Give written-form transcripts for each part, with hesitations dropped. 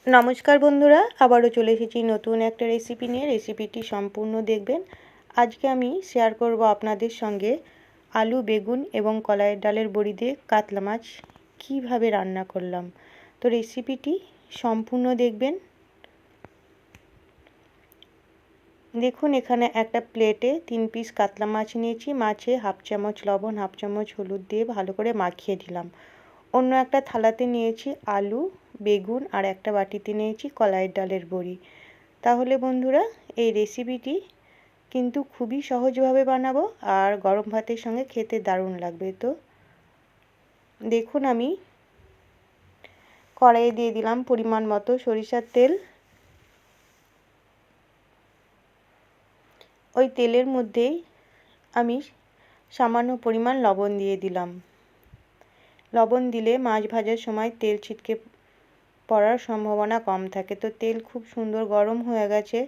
নমস্কার বন্ধুরা, আবারও চলে এসেছি নতুন একটা রেসিপি নিয়ে। রেসিপিটি সম্পূর্ণ দেখবেন। আজকে আমি শেয়ার করব আপনাদের সঙ্গে আলু, বেগুন এবং কলাইয়ের ডালের বড়ি দিয়ে কাতলা মাছ কীভাবে রান্না করলাম। তো রেসিপিটি সম্পূর্ণ দেখবেন। দেখুন, এখানে একটা প্লেটে 3 পিস কাতলা মাছ নিয়েছি। মাছে হাফ চামচ লবণ, হাফ চামচ হলুদ দিয়ে ভালো করে মাখিয়ে দিলাম। অন্য একটা থালাতে নিয়েছি আলু, বেগুন আর একটা বাটিতে নিয়েছি কলাইয়ের ডালের বড়ি। তাহলে বন্ধুরা, এই রেসিপিটি কিন্তু খুবই সহজভাবে বানাবো আর গরম ভাতের সঙ্গে খেতে দারুণ লাগবে। তো দেখুন, আমি কড়াইয়ে দিয়ে দিলাম পরিমাণ মতো সরিষার তেল। ওই তেলের মধ্যেই আমি সামান্য পরিমাণ লবণ দিয়ে দিলাম। লবণ দিলে মাছ ভাজার সময় তেল ছিটকে পড়ার সম্ভাবনা কম থাকে। তো তেল খুব সুন্দর গরম হয়ে গেছে।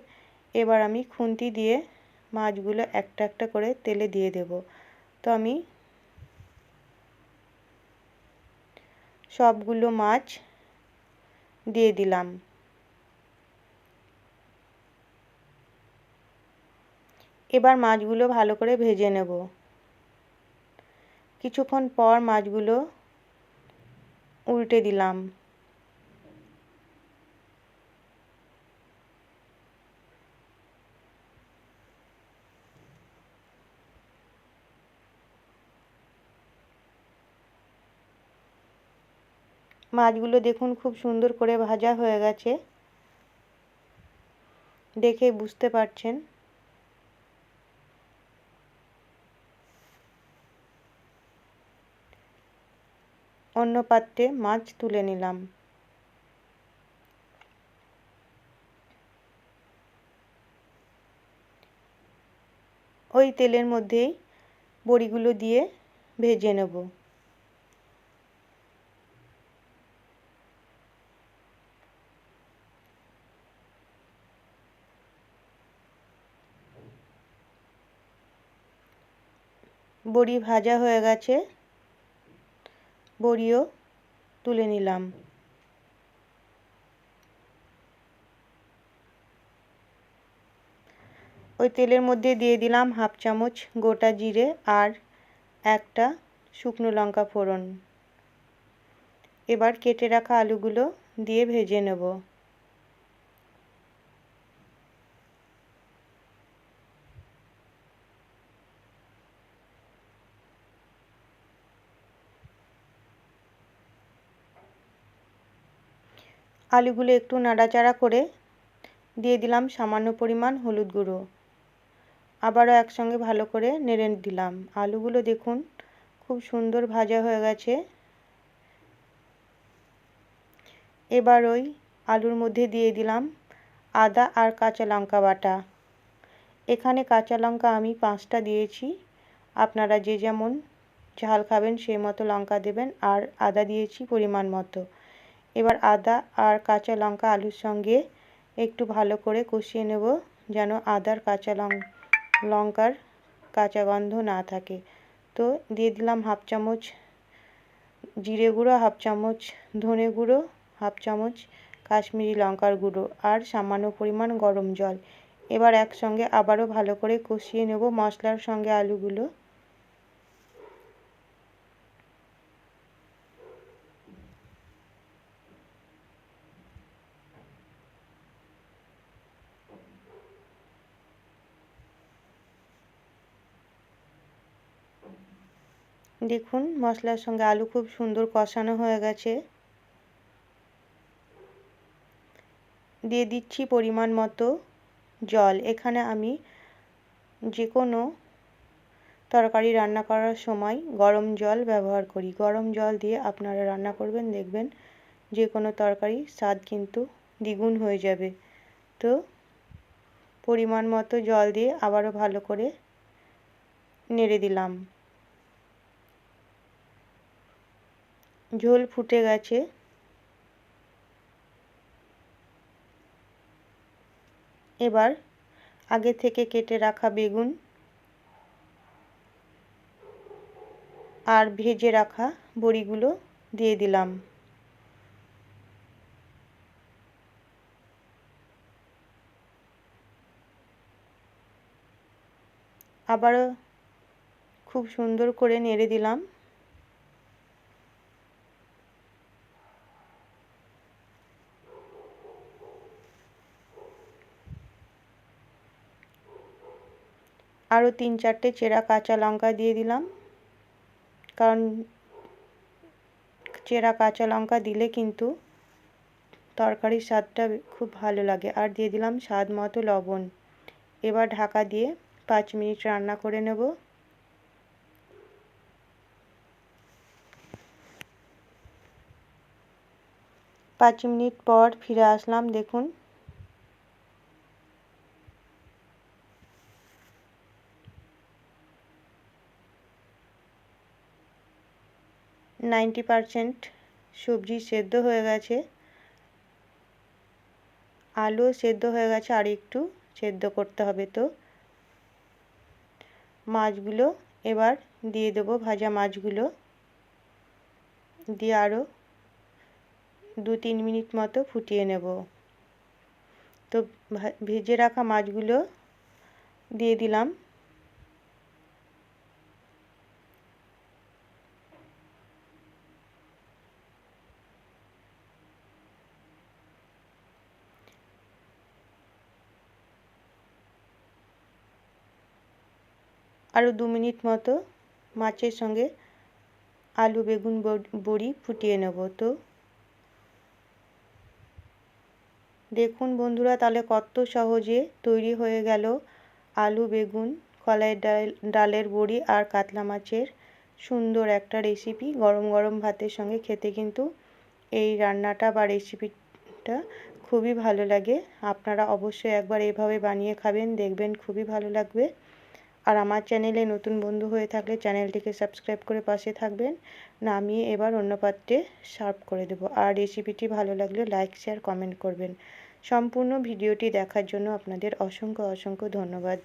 এবার আমি খুন্তি দিয়ে মাছগুলো একটা একটা করে তেলে দিয়ে দেব। তো আমি সবগুলো মাছ দিয়ে দিলাম। এবার মাছগুলো ভালো করে ভেজে নেব। কিছুক্ষণ পর মাছগুলো উল্টে দিলাম। মাছগুলো দেখুন খুব সুন্দর করে ভাজা হয়ে গেছে, দেখে বুঝতে পারছেন। অন্য পাত্রে মাছ তুলে নিলাম। ওই তেলের মধ্যেই বড়িগুলো দিয়ে ভেজে নেব। বড়ি ভাজা হয়ে গেছে, বড়িও তুলে নিলাম। ওই তেলের মধ্যে দিয়ে দিলাম হাফ চামচ গোটা জিরে আর একটা শুকনো লঙ্কা ফোড়ন। এবার কেটে রাখা আলুগুলো দিয়ে ভেজে নেব। আলুগুলো একটু নাড়াচাড়া করে দিয়ে দিলাম সামান্য পরিমাণ হলুদ গুঁড়ো। আবারও একসঙ্গে ভালো করে নেড়ে দিলাম। আলুগুলো দেখুন খুব সুন্দর ভাজা হয়ে গেছে। এবার ওই আলুর মধ্যে দিয়ে দিলাম আদা আর কাঁচা লঙ্কা বাটা। এখানে কাঁচা লঙ্কা আমি 5টা দিয়েছি। আপনারা যে যেমন ঝাল খাবেন সেই মতো লঙ্কা দেবেন। আর আদা দিয়েছি পরিমাণ মতো। এবার আদা আর কাঁচা লঙ্কা আলুর সঙ্গে একটু ভালো করে কষিয়ে নেব, যেন আদার কাঁচা লঙ্কার কাঁচা গন্ধ না থাকে। তো দিয়ে দিলাম হাফ চামচ জিরে গুঁড়ো, হাফ চামচ ধনে গুঁড়ো, হাফ চামচ কাশ্মীরি লঙ্কার গুঁড়ো আর সামান্য পরিমাণ গরম জল। এবার একসঙ্গে আবারও ভালো করে কষিয়ে নেব মশলার সঙ্গে আলুগুলো। দেখুন মশলার সঙ্গে আলু খুব সুন্দর কষানো হয়ে গেছে। দিয়ে দিচ্ছি পরিমাণ মতো জল। এখানে আমি যে কোনো তরকারি রান্না করার সময় গরম জল ব্যবহার করি। গরম জল দিয়ে আপনারা রান্না করবেন, দেখবেন যে কোনো তরকারির স্বাদ কিন্তু দ্বিগুণ হয়ে যাবে। তো পরিমাণ মতো জল দিয়ে আবারও ভালো করে নেড়ে দিলাম। ঝোল ফুটে গেছে। এবার আগে থেকে কেটে রাখা বেগুন আর ভেজে রাখা বড়িগুলো দিয়ে দিলাম। আবারও খুব সুন্দর করে নেড়ে দিলাম। আরও 3-4টে চেরা কাঁচা লঙ্কা দিয়ে দিলাম, কারণ চেরা কাঁচা লঙ্কা দিলে কিন্তু তরকারির স্বাদটা খুব ভালো লাগে। আর দিয়ে দিলাম স্বাদ মতো লবণ। এবার ঢাকা দিয়ে 5 মিনিট রান্না করে নেব। 5 মিনিট পর ফিরে আসলাম। দেখুন নাইনটি পারসেন্ট সবজি সেদ্ধ হয়ে গেছে, আলু সেদ্ধ হয়ে গেছে, আর একটু সেদ্ধ করতে হবে। তো মাছগুলো এবার দিয়ে দেবো, ভাজা মাছগুলো দিয়ে আরও 2-3 মিনিট মতো ফুটিয়ে নেব। তো ভেজে রাখা মাছগুলো দিয়ে দিলাম। আরও 2 মিনিট মতো মাছের সঙ্গে আলু বেগুন বড়ি ফুটিয়ে নেব। তো দেখুন বন্ধুরা, তাহলে কত সহজে তৈরি হয়ে গেল আলু বেগুন কলাই ডালের বড়ি আর কাতলা মাছের সুন্দর একটা রেসিপি। গরম গরম ভাতের সঙ্গে খেতে কিন্তু এই রান্নাটা বা রেসিপিটা খুবই ভালো লাগে। আপনারা অবশ্যই একবার এভাবে বানিয়ে খাবেন, দেখবেন খুবই ভালো লাগবে। আর আমার চ্যানেলে নতুন বন্ধু হয়ে থাকলে চ্যানেলটিকে সাবস্ক্রাইব করে পাশে থাকবেন। নামিয়ে এবার অন্য পাত্রে সার্ভ করে দেব। আর রেসিপিটি ভালো লাগলে লাইক শেয়ার কমেন্ট করবেন। সম্পূর্ণ ভিডিওটি দেখার জন্য আপনাদের অসংখ্য ধন্যবাদ।